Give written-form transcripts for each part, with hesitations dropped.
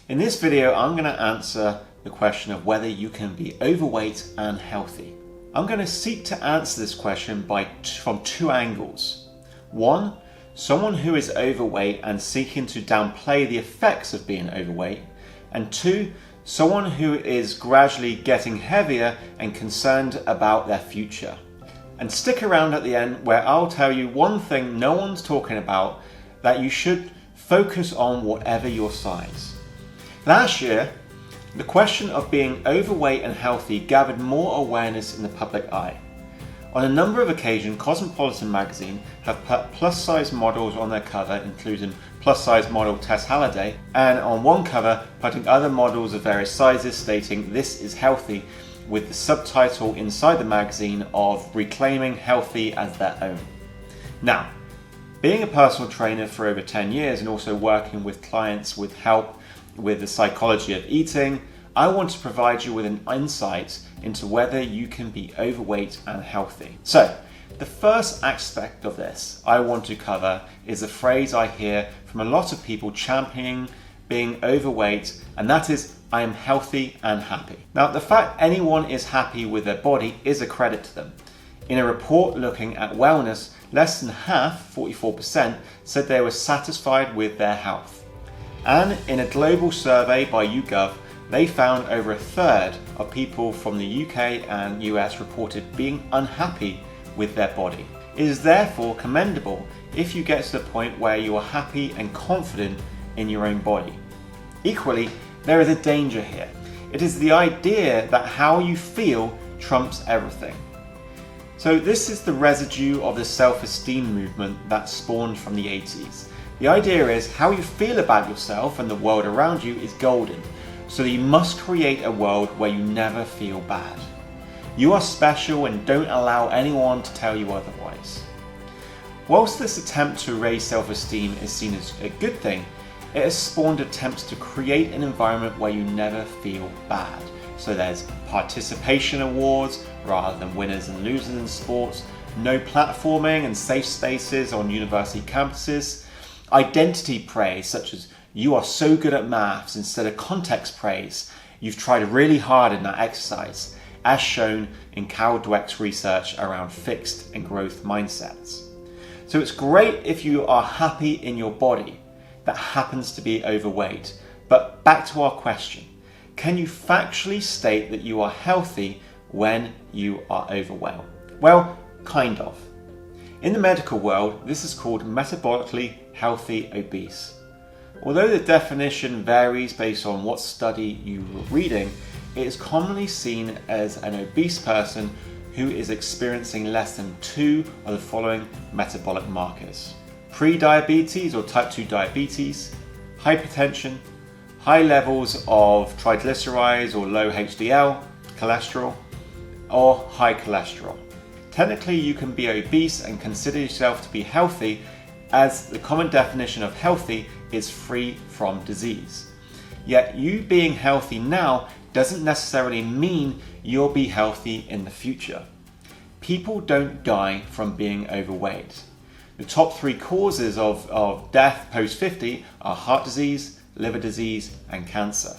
In this video, I'm going to answer the question of whether you can be overweight and healthy. I'm going to seek to answer this question from two angles. One, someone who is overweight and seeking to downplay the effects of being overweight. And two, someone who is gradually getting heavier and concerned about their future. And stick around at the end where I'll tell you one thing no one's talking about, that you should focus on whatever your size. Last year, the question of being overweight and healthy gathered more awareness in the public eye. On a number of occasions, Cosmopolitan magazine have put plus-size models on their cover, including plus-size model Tess Halliday, and on one cover putting other models of various sizes stating "This is healthy," with the subtitle inside the magazine of "Reclaiming Healthy as Their Own." Now, being a personal trainer for over 10 years and also working with clients with help with the psychology of eating, I want to provide you with an insight into whether you can be overweight and healthy. So, the first aspect of this I want to cover is a phrase I hear from a lot of people championing being overweight, and that is, "I am healthy and happy." Now, the fact anyone is happy with their body is a credit to them. In a report looking at wellness, less than half, 44%, said they were satisfied with their health. And in a global survey by YouGov, they found over a third of people from the UK and US reported being unhappy with their body. It is therefore commendable if you get to the point where you are happy and confident in your own body. Equally, there is a danger here. It is the idea that how you feel trumps everything. So this is the residue of the self-esteem movement that spawned from the 80s. The idea is how you feel about yourself and the world around you is golden, so that you must create a world where you never feel bad. You are special and don't allow anyone to tell you otherwise. Whilst this attempt to raise self-esteem is seen as a good thing, it has spawned attempts to create an environment where you never feel bad. So there's participation awards rather than winners and losers in sports, no platforming and safe spaces on university campuses, identity praise such as "you are so good at maths" instead of context praise, "you've tried really hard in that exercise," as shown in Carol Dweck's research around fixed and growth mindsets. So it's great if you are happy in your body that happens to be overweight, but back to our question. Can you factually state that you are healthy when you are overweight? Well, kind of. In the medical world, this is called metabolically healthy obese. Although the definition varies based on what study you are reading, it is commonly seen as an obese person who is experiencing less than 2 of the following metabolic markers: pre-diabetes or type 2 diabetes, hypertension, high levels of triglycerides or low HDL cholesterol, or high cholesterol. Technically, you can be obese and consider yourself to be healthy, as the common definition of healthy is free from disease. Yet you being healthy now doesn't necessarily mean you'll be healthy in the future. People don't die from being overweight. The top 3 causes of death post-50 are heart disease, liver disease, and cancer.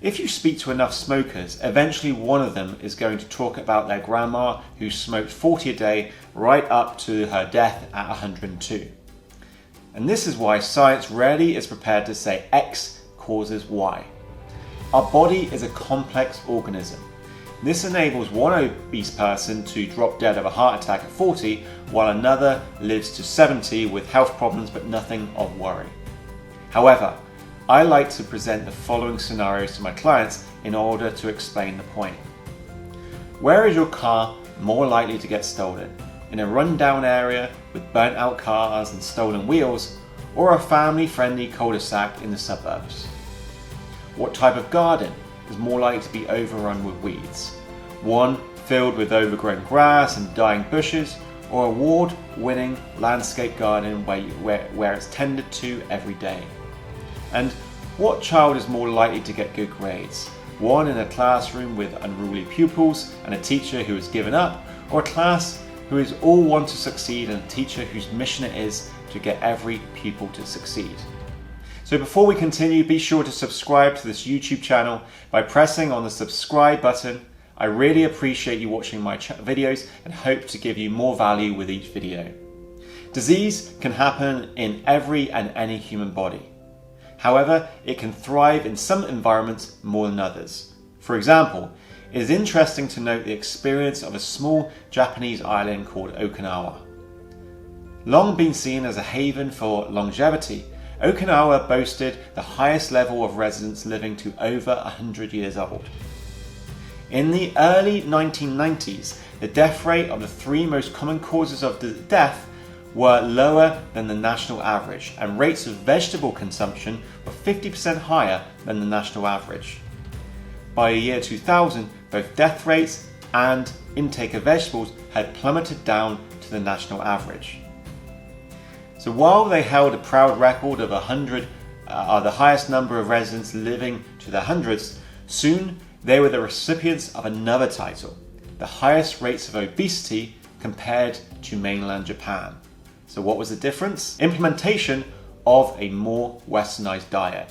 If you speak to enough smokers, eventually one of them is going to talk about their grandma who smoked 40 a day right up to her death at 102. And this is why science rarely is prepared to say X causes Y. Our body is a complex organism. This enables one obese person to drop dead of a heart attack at 40, while another lives to 70 with health problems but nothing of worry. However, I like to present the following scenarios to my clients in order to explain the point. Where is your car more likely to get stolen? In a rundown area with burnt out cars and stolen wheels, or a family-friendly cul-de-sac in the suburbs? What type of garden is more likely to be overrun with weeds? One filled with overgrown grass and dying bushes, or award-winning landscape garden where it's tended to every day? And what child is more likely to get good grades? One in a classroom with unruly pupils and a teacher who has given up, or a class who is all want to succeed and a teacher whose mission it is to get every pupil to succeed? So So before we continue, be sure to subscribe to this YouTube channel by pressing on the subscribe button. I really appreciate you watching my videos and hope to give you more value with each video. Disease can happen in every and any human body. However, it can thrive in some environments more than others. For example, it is interesting to note the experience of a small Japanese island called Okinawa. Long been seen as a haven for longevity, Okinawa boasted the highest level of residents living to over 100 years old. In the early 1990s, the death rate of the three most common causes of death were lower than the national average, and rates of vegetable consumption were 50% higher than the national average. By the year 2000, both death rates and intake of vegetables had plummeted down to the national average. So while they held a proud record of 100, the highest number of residents living to their hundreds, soon they were the recipients of another title, the highest rates of obesity compared to mainland Japan. So what was the difference? Implementation of a more westernized diet.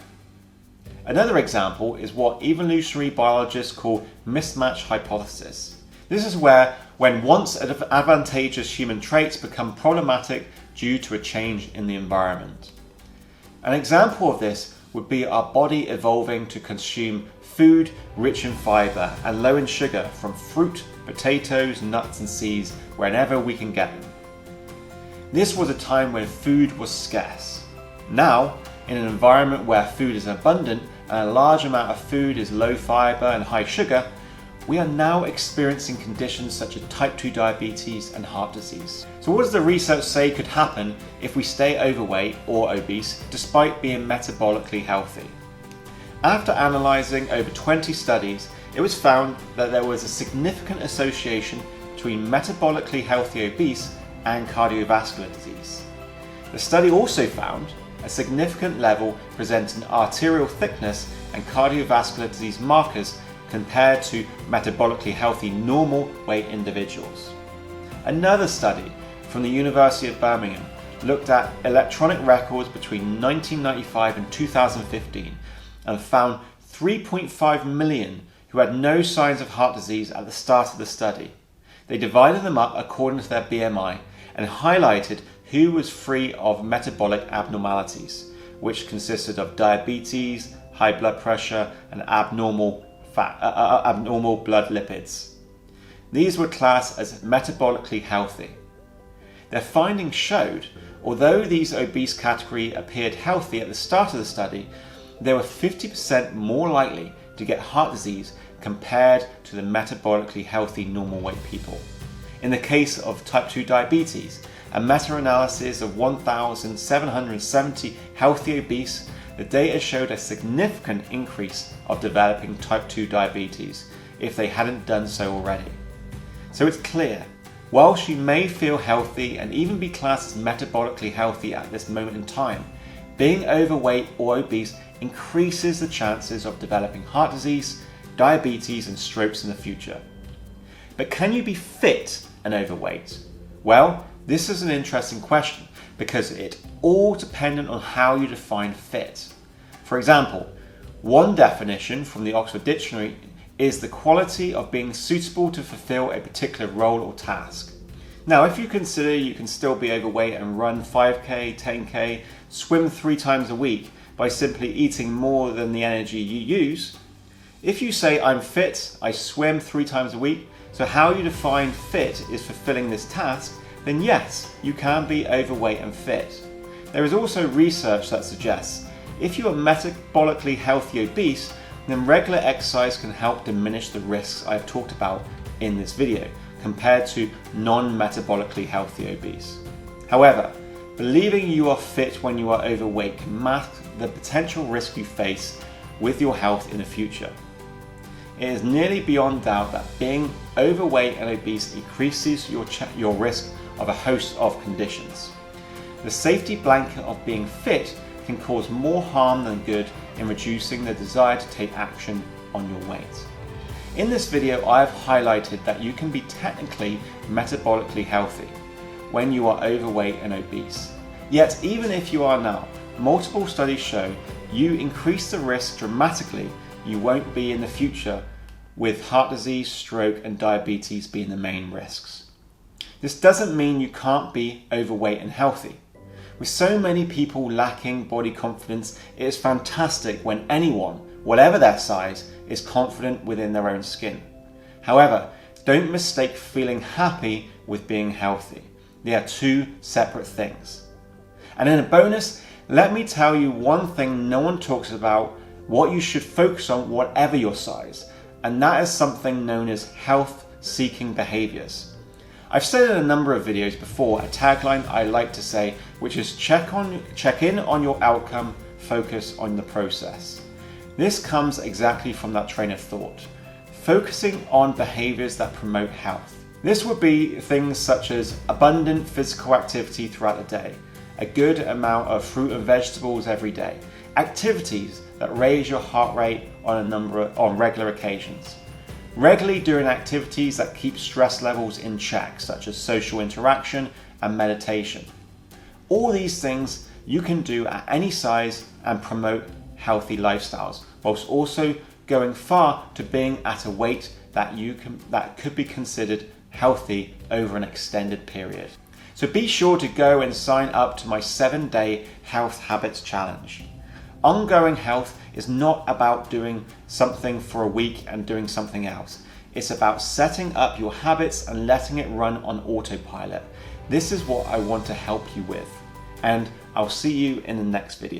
Another example is what evolutionary biologists call mismatch hypothesis. This is where when once advantageous human traits become problematic due to a change in the environment. An example of this would be our body evolving to consume food rich in fiber and low in sugar from fruit, potatoes, nuts and seeds whenever we can get them. This was a time when food was scarce. Now, in an environment where food is abundant and a large amount of food is low fiber and high sugar, we are now experiencing conditions such as type 2 diabetes and heart disease. So what does the research say could happen if we stay overweight or obese despite being metabolically healthy? After analysing over 20 studies, it was found that there was a significant association between metabolically healthy obese and cardiovascular disease. The study also found a significant level presenting arterial thickness and cardiovascular disease markers compared to metabolically healthy normal weight individuals. Another study from the University of Birmingham looked at electronic records between 1995 and 2015 and found 3.5 million who had no signs of heart disease at the start of the study. They divided them up according to their BMI and highlighted who was free of metabolic abnormalities, which consisted of diabetes, high blood pressure, and abnormal blood lipids. These were classed as metabolically healthy. Their findings showed, although these obese category appeared healthy at the start of the study, they were 50% more likely to get heart disease compared to the metabolically healthy normal weight people. In the case of type 2 diabetes, a meta-analysis of 1,770 healthy obese, the data showed a significant increase of developing type 2 diabetes if they hadn't done so already. So it's clear, while she may feel healthy and even be classed as metabolically healthy at this moment in time, being overweight or obese increases the chances of developing heart disease, diabetes and strokes in the future. But can you be fit and overweight? Well, this is an interesting question because it's all dependent on how you define fit. For example, one definition from the Oxford Dictionary is the quality of being suitable to fulfill a particular role or task. Now, if you consider you can still be overweight and run 5k, 10k, swim 3 times a week by simply eating more than the energy you use, if you say I'm fit, I swim 3 times a week, so how you define fit is fulfilling this task, then yes, you can be overweight and fit. There is also research that suggests if you are metabolically healthy obese, then regular exercise can help diminish the risks I've talked about in this video compared to non-metabolically healthy obese. However, believing you are fit when you are overweight can mask the potential risk you face with your health in the future. It is nearly beyond doubt that being overweight and obese increases your risk of a host of conditions. The safety blanket of being fit can cause more harm than good in reducing the desire to take action on your weight. In this video, I have highlighted that you can be technically metabolically healthy when you are overweight and obese. Yet, even if you are now, multiple studies show you increase the risk dramatically you won't be in the future, with heart disease, stroke, and diabetes being the main risks. This doesn't mean you can't be overweight and healthy. With so many people lacking body confidence, it is fantastic when anyone, whatever their size, is confident within their own skin. However, don't mistake feeling happy with being healthy. They are two separate things. And in a bonus, let me tell you one thing no one talks about, what you should focus on whatever your size, and that is something known as health-seeking behaviors. I've said in a number of videos before a tagline I like to say, which is check in on your outcome, focus on the process. This comes exactly from that train of thought, focusing on behaviors that promote health. This would be things such as abundant physical activity throughout the day, a good amount of fruit and vegetables every day, activities that raise your heart rate on regular occasions, regularly doing activities that keep stress levels in check, such as social interaction and meditation. All these things you can do at any size and promote healthy lifestyles, whilst also going far to being at a weight that could be considered healthy over an extended period. So be sure to go and sign up to my 7-day Health Habits Challenge. Ongoing health is not about doing something for a week and doing something else. It's about setting up your habits and letting it run on autopilot. This is what I want to help you with, and I'll see you in the next video.